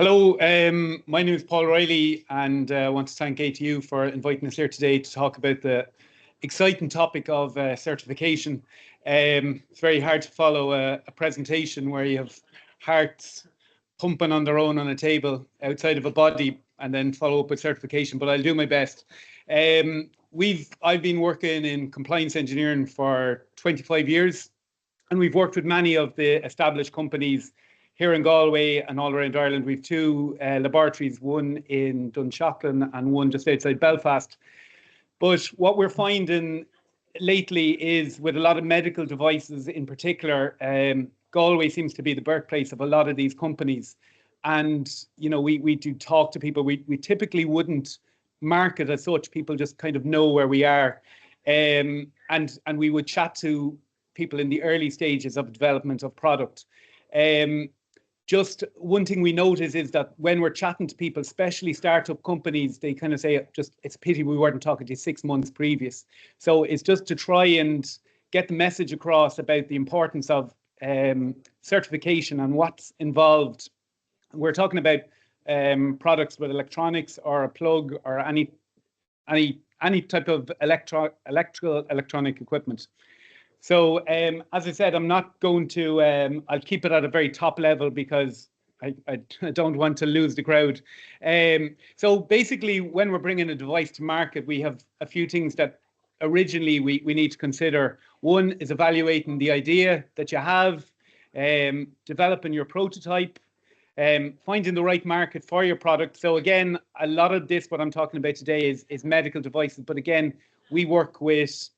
Hello, my name is Paul Riley, and I want to thank ATU for inviting us here today to talk about the exciting topic of certification. It's very hard to follow a presentation where you have hearts pumping on their own on a table outside of a body and then follow up with certification, but I'll do my best. I've been working in compliance engineering for 25 years, and we've worked with many of the established companies here in Galway and all around Ireland. We've two laboratories, one in Dunshaughlin and one just outside Belfast. But what we're finding lately is with a lot of medical devices in particular, Galway seems to be the birthplace of a lot of these companies. And, you know, we do talk to people. We typically wouldn't market as such. People just kind of know where we are. And we would chat to people in the early stages of development of product. Just one thing we notice is that when we're chatting to people, especially startup companies, they kind of say, just it's a pity we weren't talking to you 6 months previous. So it's just to try and get the message across about the importance of certification and what's involved. We're talking about products with electronics or a plug or any type of electronic equipment. So as I said, I'm not going to, I'll keep it at a very top level because I don't want to lose the crowd. So basically, when we're bringing a device to market, we have a few things that originally we need to consider. One is evaluating the idea that you have, developing your prototype, finding the right market for your product. So again, a lot of this, what I'm talking about today is medical devices. But again, we work with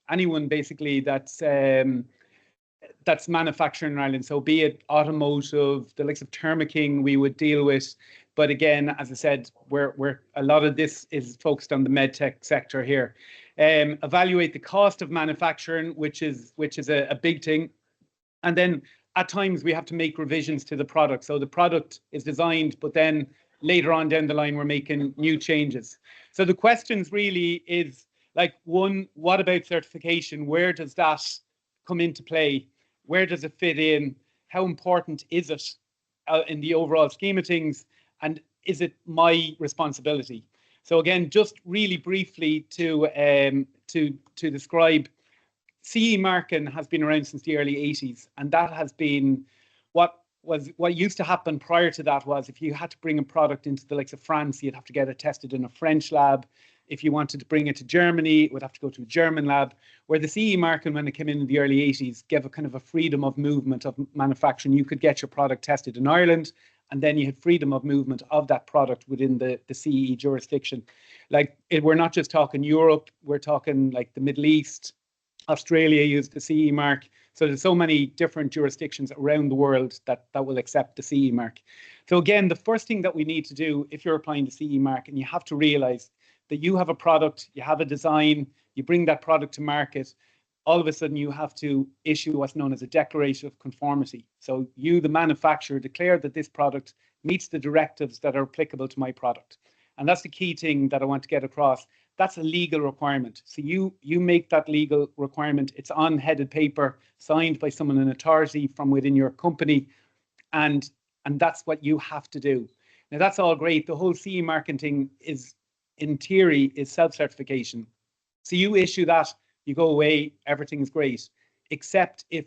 anyone basically that's manufacturing in Ireland. So be it automotive, the likes of Thermo King we would deal with. But again, as I said, we're a lot of this is focused on the medtech sector here. Evaluate the cost of manufacturing, which is a big thing. And then at times we have to make revisions to the product. So the product is designed, but then later on down the line, we're making new changes. So the questions really is, like, one, what about certification? Where does that come into play? Where does it fit in? How important is it in the overall scheme of things? And is it my responsibility? So again, just really briefly to describe, CE marking has been around since the early 80s, and that has been what used to happen prior to that was if you had to bring a product into the likes of France, you'd have to get it tested in a French lab. If you wanted to bring it to Germany, it would have to go to a German lab, where the CE marking, when it came in the early 80s, gave a kind of a freedom of movement of manufacturing. You could get your product tested in Ireland, and then you had freedom of movement of that product within the CE jurisdiction. Like, we're not just talking Europe, we're talking like the Middle East. Australia used the CE mark. So there's so many different jurisdictions around the world that will accept the CE mark. So again, the first thing that we need to do if you're applying the CE mark, and you have to realize that you have a product, you have a design, you bring that product to market, all of a sudden you have to issue what's known as a declaration of conformity. So you, the manufacturer, declare that this product meets the directives that are applicable to my product. And that's the key thing that I want to get across. That's a legal requirement. So you make that legal requirement. It's on headed paper, signed by someone in authority from within your company. And that's what you have to do. Now, that's all great. The whole CE marketing is, in theory, is self-certification. So you issue that, you go away, everything is great, except if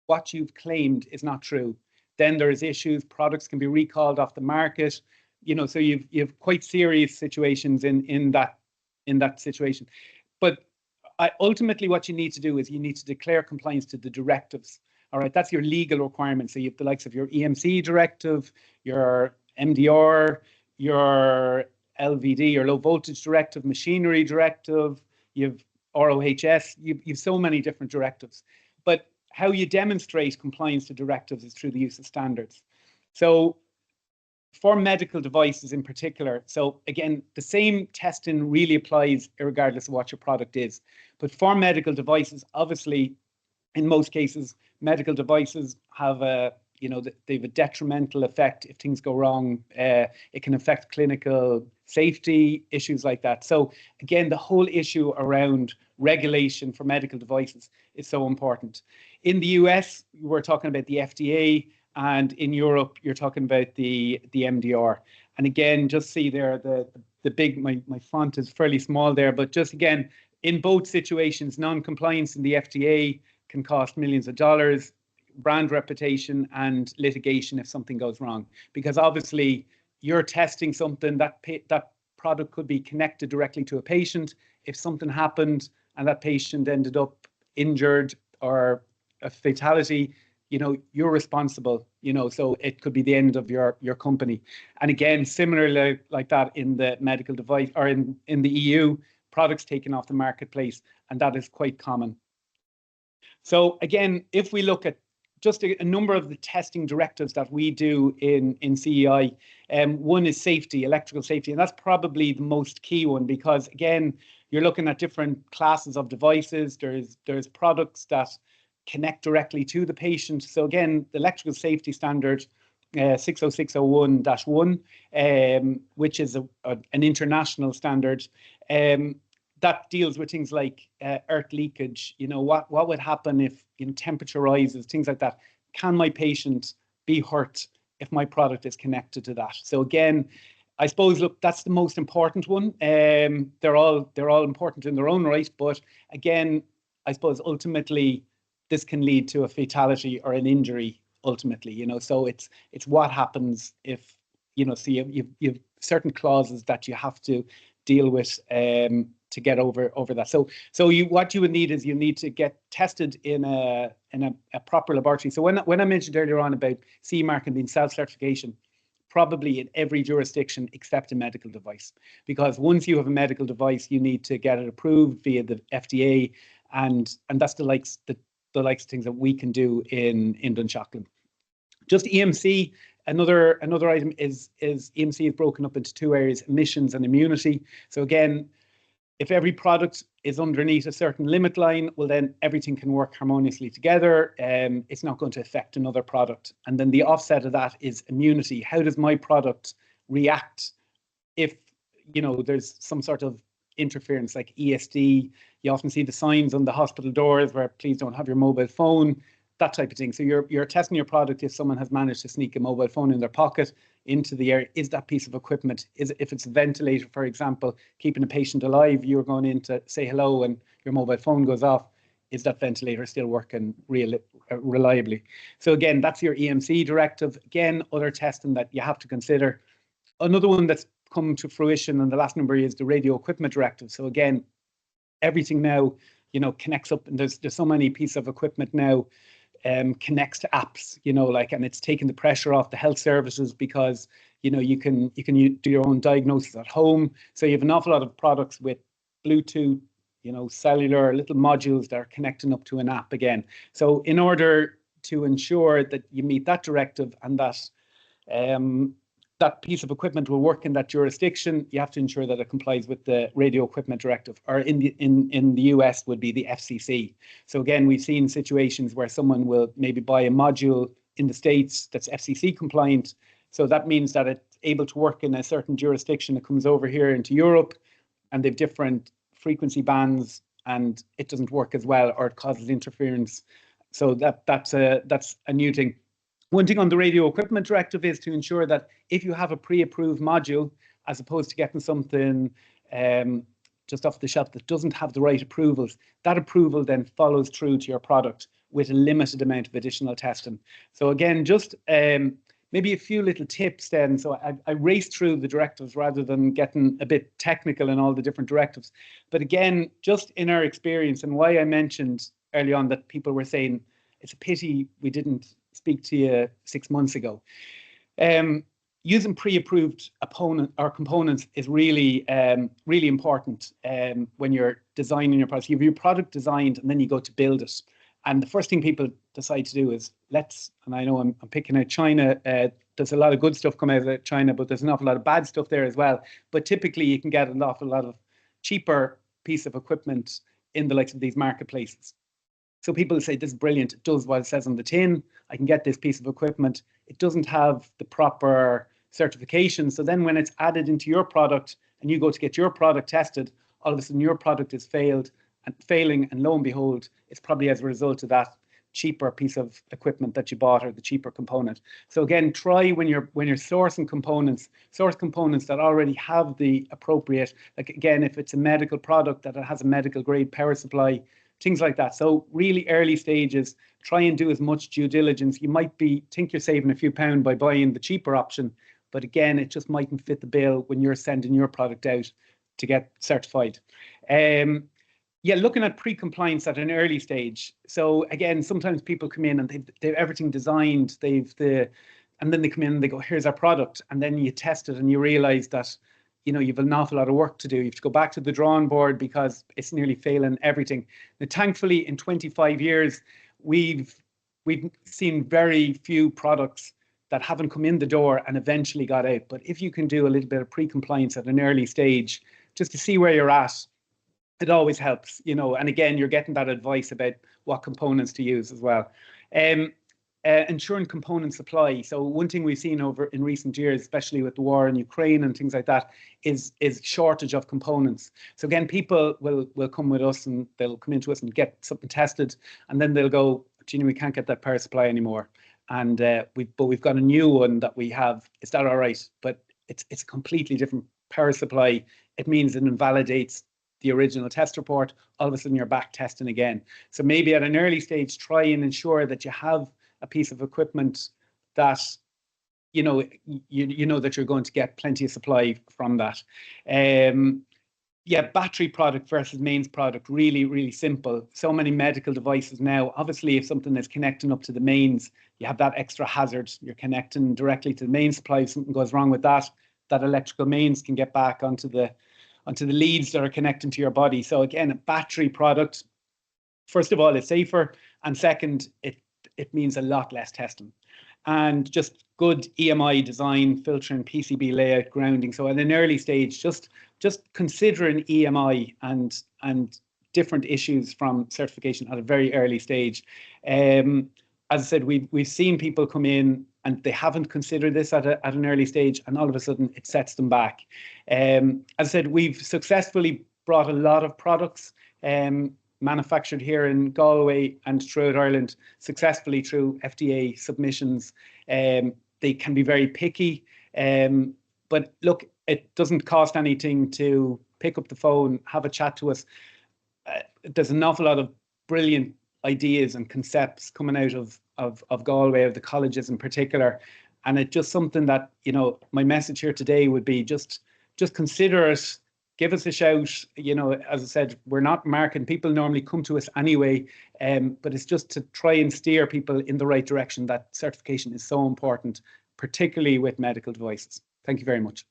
what you've claimed is not true. Then there's issues, products can be recalled off the market, you know, so you've quite serious situations in that situation. But ultimately what you need to do is you need to declare compliance to the directives. All right, that's your legal requirement. So you have the likes of your EMC directive, your MDR, your LVD, or low voltage directive, machinery directive, you've ROHS, you've so many different directives. But how you demonstrate compliance to directives is through the use of standards. So for medical devices in particular, so again, the same testing really applies regardless of what your product is. But for medical devices, obviously, in most cases, medical devices have a, you know, they have a detrimental effect if things go wrong. It can affect clinical safety, issues like that. So again, the whole issue around regulation for medical devices is so important. In the US, we're talking about the FDA, and in Europe, you're talking about the MDR. And again, just see there the big, my font is fairly small there, but just again, in both situations, non-compliance in the FDA can cost millions of dollars, brand reputation and litigation if something goes wrong. Because obviously you're testing something that product could be connected directly to a patient. If something happened and that patient ended up injured or a fatality, you know, you're responsible, you know, so it could be the end of your company. And again, similarly like that in the medical device or in the EU, products taken off the marketplace, and that is quite common. So again, if we look at just a number of the testing directives that we do in CEI, one is safety, electrical safety, and that's probably the most key one because again, you're looking at different classes of devices. There's products that connect directly to the patient. So again, the electrical safety standard 60601-1, which is an international standard, that deals with things like earth leakage. You know, what would happen if, you know, temperature rises, things like that. Can my patient be hurt if my product is connected to that? So again, I suppose, look, that's the most important one. They're all important in their own right, but again, I suppose ultimately this can lead to a fatality or an injury. Ultimately, you know, so it's what happens if, you know, so you've certain clauses that you have to deal with to get over that. So what you would need is you need to get tested in a proper laboratory. So when I mentioned earlier on about CE marking being self-certification, probably in every jurisdiction except a medical device, because once you have a medical device, you need to get it approved via the FDA, and that's the likes of things that we can do in Dunshaughlin. Just EMC, another item is EMC is broken up into two areas: emissions and immunity. So again, if every product is underneath a certain limit line, well then everything can work harmoniously together. It's not going to affect another product. And then the offset of that is immunity. How does my product react if, you know, there's some sort of interference like ESD? You often see the signs on the hospital doors where please don't have your mobile phone, that type of thing. So you're testing your product if someone has managed to sneak a mobile phone in their pocket into the area. Is that piece of equipment, if it's a ventilator, for example, keeping a patient alive, you're going in to say hello and your mobile phone goes off, is that ventilator still working reliably? So again, that's your EMC directive. Again, other testing that you have to consider. Another one that's come to fruition in the last number of years, the radio equipment directive. So again, everything now, you know, connects up, and there's so many pieces of equipment now connects to apps, you know, like, and it's taking the pressure off the health services because, you know, you can do your own diagnosis at home. So you have an awful lot of products with Bluetooth, you know, cellular little modules that are connecting up to an app again. So in order to ensure that you meet that directive and that that piece of equipment will work in that jurisdiction, you have to ensure that it complies with the radio equipment directive, or in the US would be the FCC. So again, we've seen situations where someone will maybe buy a module in the States that's FCC compliant. So that means that it's able to work in a certain jurisdiction. It comes over here into Europe and they've different frequency bands and it doesn't work as well, or it causes interference. So that's a new thing. One thing on the radio equipment directive is to ensure that if you have a pre-approved module, as opposed to getting something just off the shelf that doesn't have the right approvals, that approval then follows through to your product with a limited amount of additional testing. So again, just maybe a few little tips then. So I raced through the directives rather than getting a bit technical in all the different directives. But again, just in our experience, and why I mentioned early on that people were saying, it's a pity we didn't speak to you 6 months ago. Using pre-approved components is really, really important when you're designing your product. You have your product designed and then you go to build it. And the first thing people decide to do is and I know I'm picking out China, there's a lot of good stuff coming out of China, but there's an awful lot of bad stuff there as well. But typically you can get an awful lot of cheaper piece of equipment in the likes of these marketplaces. So people say, this is brilliant, it does what it says on the tin, I can get this piece of equipment. It doesn't have the proper certification. So then when it's added into your product and you go to get your product tested, all of a sudden your product is failing, and lo and behold, it's probably as a result of that cheaper piece of equipment that you bought or the cheaper component. So again, try when you're sourcing components, source components that already have the appropriate, like again, if it's a medical product, that it has a medical grade power supply, things like that. So really early stages, try and do as much due diligence. You might think you're saving a few pounds by buying the cheaper option, but again, it just mightn't fit the bill when you're sending your product out to get certified. Yeah, looking at pre-compliance at an early stage. So again, sometimes people come in and they've everything designed, and then they come in and they go, here's our product. And then you test it and you realize that, you've an awful lot of work to do. You have to go back to the drawing board because it's nearly failing everything. Now, thankfully, in 25 years, we've seen very few products that haven't come in the door and eventually got out. But if you can do a little bit of pre-compliance at an early stage, just to see where you're at, it always helps, and again, you're getting that advice about what components to use as well. Ensuring component supply. So one thing we've seen over in recent years, especially with the war in Ukraine and things like that, is shortage of components. So again, people will come with us and they'll come into us and get something tested, and then they'll go, we can't get that power supply anymore. And we've got a new one that we have. Is that all right? But it's a completely different power supply. It means it invalidates the original test report. All of a sudden you're back testing again. So maybe at an early stage, try and ensure that you have a piece of equipment that you know that you're going to get plenty of supply from that. Yeah, battery product versus mains product, really, really simple. So many medical devices now, obviously if something is connecting up to the mains, you have that extra hazard. You're connecting directly to the main supply. If something goes wrong with that electrical mains can get back onto the leads that are connecting to your body. So again, a battery product, first of all, it's safer, and second, it means a lot less testing. And just good EMI design, filtering, PCB layout, grounding. So at an early stage, just considering EMI and different issues from certification at a very early stage. As I said, we've seen people come in and they haven't considered this at an early stage, and all of a sudden it sets them back. As I said, we've successfully brought a lot of products manufactured here in Galway and throughout Ireland successfully through FDA submissions. They can be very picky, but look, it doesn't cost anything to pick up the phone, have a chat to us. There's an awful lot of brilliant ideas and concepts coming out of Galway, of the colleges in particular, and it's just something that, my message here today would be just consider it. Give us a shout. As I said, we're not marketing. People normally come to us anyway, but it's just to try and steer people in the right direction. That certification is so important, particularly with medical devices. Thank you very much.